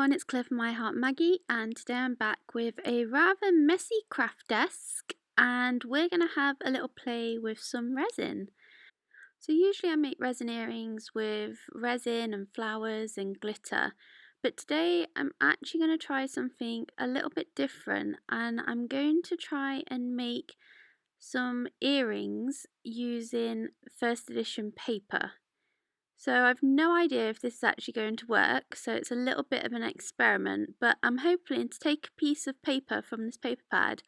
everyone, it's Claire from My Heart Maggie, and today I'm back with a rather messy craft desk, and we're going to have a little play with some resin. So usually I make resin earrings with resin and flowers and glitter, but today I'm actually going to try something a little bit different, and I'm going to try and make some earrings using first edition paper. So I've no idea if this is actually going to work, so it's a little bit of an experiment, but I'm hoping to take a piece of paper from this paper pad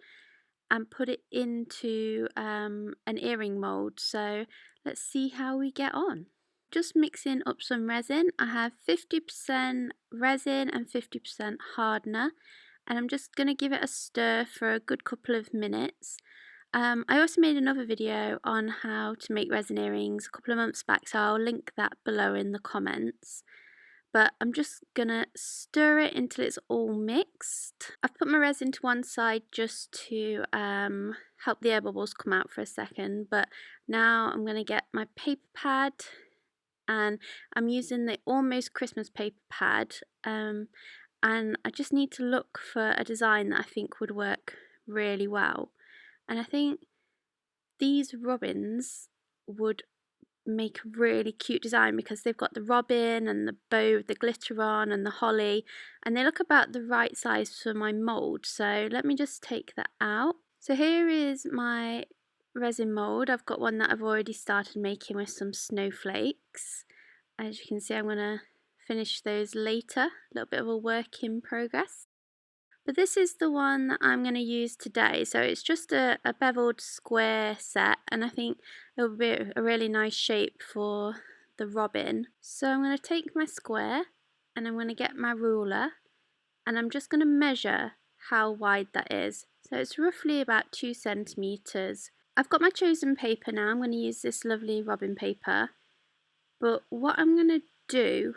and put it into an earring mould. So let's see how we get on. Just mixing up some resin. I have 50% resin and 50% hardener, and I'm just going to give it a stir for a good couple of minutes. I also made another video on how to make resin earrings a couple of months back, so I'll link that below in the comments. But I'm just gonna stir it until it's all mixed. I've put my resin to one side just to help the air bubbles come out for a second, but now I'm gonna get my paper pad, and I'm using the Almost Christmas paper pad, and I just need to look for a design that I think would work really well. And I think these robins would make a really cute design because they've got the robin and the bow with the glitter on and the holly, and they look about the right size for my mould. So let me just take that out. So here is my resin mould. I've got one that I've already started making with some snowflakes. As you can see, I'm going to finish those later, a little bit of a work in progress. But this is the one that I'm going to use today. So it's just a beveled square set, and I think it will be a really nice shape for the robin. So I'm going to take my square and I'm going to get my ruler, and I'm just going to measure how wide that is. So it's roughly about 2 centimeters. I've got my chosen paper now. I'm going to use this lovely robin paper. But what I'm going to do,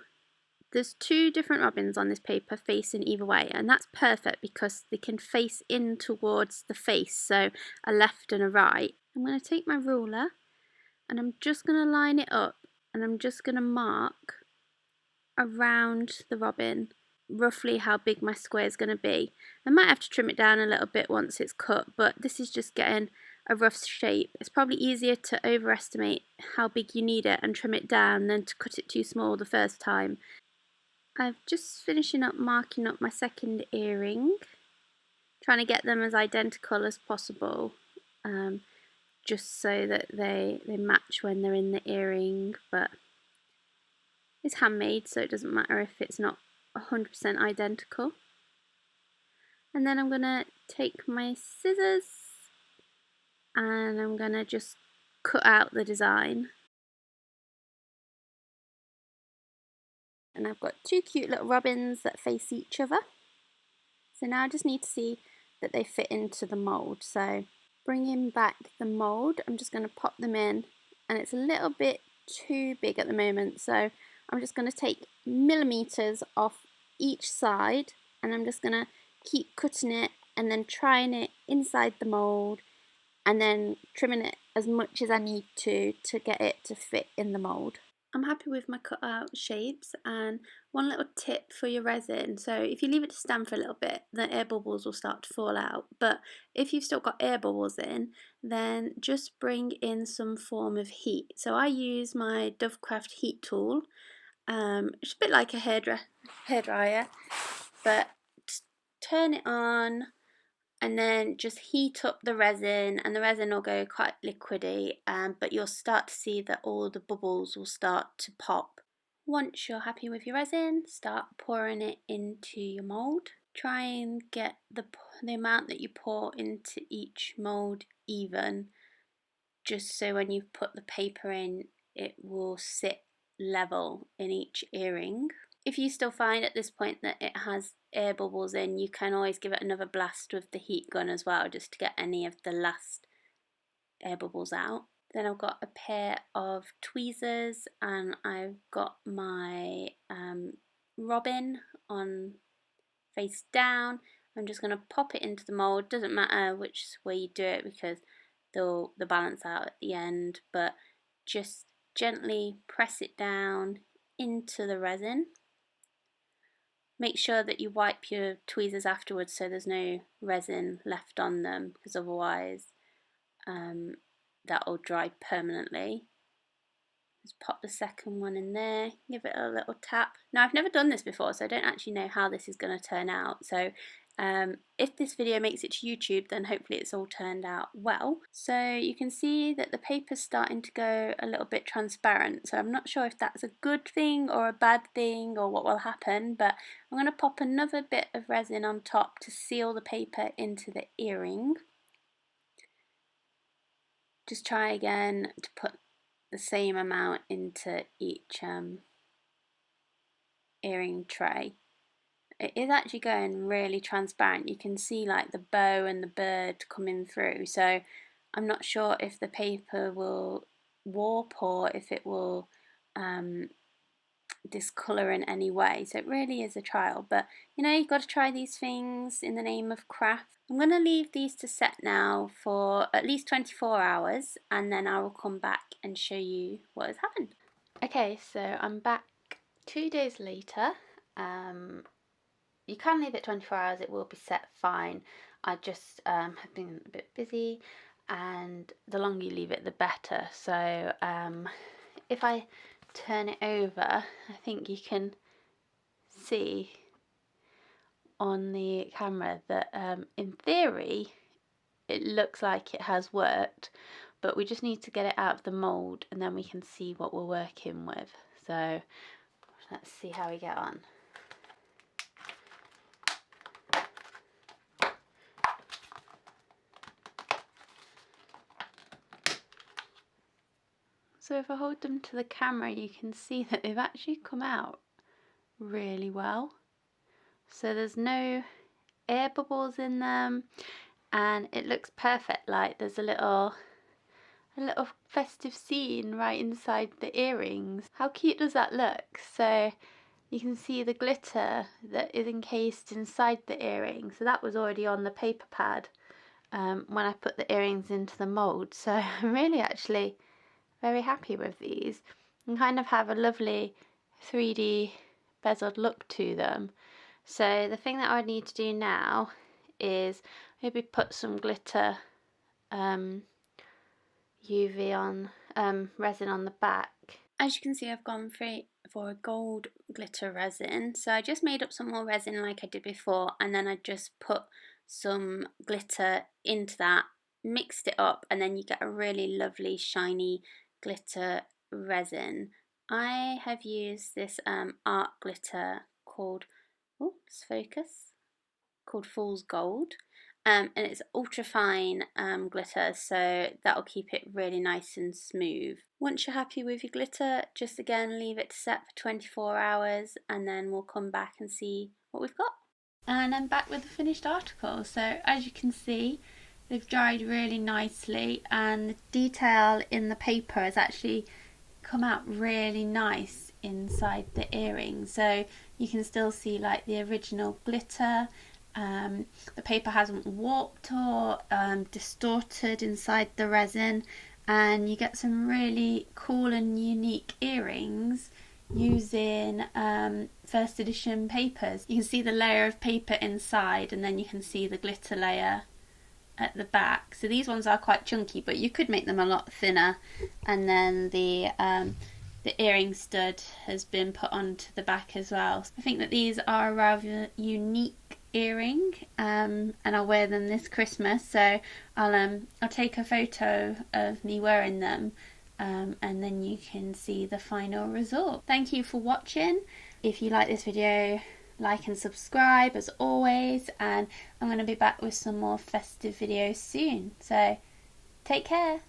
there's 2 different robins on this paper facing either way, and that's perfect because they can face in towards the face, so a left and a right. I'm going to take my ruler and I'm just going to line it up, and I'm just going to mark around the robin roughly how big my square is going to be. I might have to trim it down a little bit once it's cut, but this is just getting a rough shape. It's probably easier to overestimate how big you need it and trim it down than to cut it too small the first time. I'm just finishing up marking up my second earring, trying to get them as identical as possible, just so that they match when they're in the earring, but it's handmade, so it doesn't matter if it's not 100% identical. And then I'm going to take my scissors and I'm going to just cut out the design. And I've got 2 cute little robins that face each other. So now I just need to see that they fit into the mould. So bringing back the mould, I'm just going to pop them in, and it's a little bit too big at the moment, so I'm just going to take millimeters off each side, and I'm just going to keep cutting it and then trying it inside the mould, and then trimming it as much as I need to get it to fit in the mould. I'm happy with my cut out shapes, and one little tip for your resin, so if you leave it to stand for a little bit, the air bubbles will start to fall out, but if you've still got air bubbles in, then just bring in some form of heat. So I use my Dovecraft heat tool. It's a bit like a hairdryer, but turn it on and then just heat up the resin, and the resin will go quite liquidy, but you'll start to see that all the bubbles will start to pop. Once you're happy with your resin, start pouring it into your mould. Try and get the amount that you pour into each mould even, just so when you put the paper in, it will sit level in each earring. If you still find at this point that it has air bubbles in, you can always give it another blast with the heat gun as well, just to get any of the last air bubbles out. Then I've got a pair of tweezers, and I've got my robin on face down. I'm just going to pop it into the mould. Doesn't matter which way you do it because they'll balance out at the end, but just gently press it down into the resin. Make sure that you wipe your tweezers afterwards so there's no resin left on them, because otherwise that'll dry permanently. Just pop the second one in there, give it a little tap. Now I've never done this before, so I don't actually know how this is going to turn out. So if this video makes it to YouTube, then hopefully it's all turned out well. So you can see that the paper's starting to go a little bit transparent. So I'm not sure if that's a good thing or a bad thing or what will happen, but I'm going to pop another bit of resin on top to seal the paper into the earring. Just try again to put the same amount into each earring tray. It is actually going really transparent. You can see like the bow and the bird coming through, so I'm not sure if the paper will warp or if it will discolour in any way. So it really is a trial, but you know, you've got to try these things in the name of craft. I'm going to leave these to set now for at least 24 hours, and then I will come back and show you what has happened. Okay, so I'm back 2 days later. You can leave it 24 hours, it will be set fine. I just have been a bit busy, and the longer you leave it the better. So if I turn it over, I think you can see on the camera that in theory it looks like it has worked, but we just need to get it out of the mould and then we can see what we're working with. So let's see how we get on. So if I hold them to the camera, you can see that they've actually come out really well. So there's no air bubbles in them, and it looks perfect. Like there's a little festive scene right inside the earrings. How cute does that look? So you can see the glitter that is encased inside the earring. So that was already on the paper pad when I put the earrings into the mould. So I'm really actually very happy with these, and kind of have a lovely 3D bezeled look to them. So the thing that I need to do now is maybe put some glitter UV on resin on the back. As you can see, I've gone for a gold glitter resin. So I just made up some more resin like I did before, and then I just put some glitter into that, mixed it up, and then you get a really lovely shiny glitter resin. I have used this art glitter called, oh, let's focus, called Fool's Gold, and it's ultra fine glitter, so that'll keep it really nice and smooth. Once you're happy with your glitter, just again leave it to set for 24 hours, and then we'll come back and see what we've got. And I'm back with the finished article. So as you can see, they've dried really nicely, and the detail in the paper has actually come out really nice inside the earring. So you can still see like the original glitter. The paper hasn't warped or distorted inside the resin, and you get some really cool and unique earrings using first edition papers. You can see the layer of paper inside, and then you can see the glitter layer at the back. So these ones are quite chunky, but you could make them a lot thinner, and then the earring stud has been put onto the back as well. So I think that these are a rather unique earring, and I'll wear them this Christmas. So I'll take a photo of me wearing them, and then you can see the final result. Thank you for watching. If you like this video, like and subscribe as always, and I'm going to be back with some more festive videos soon. So take care.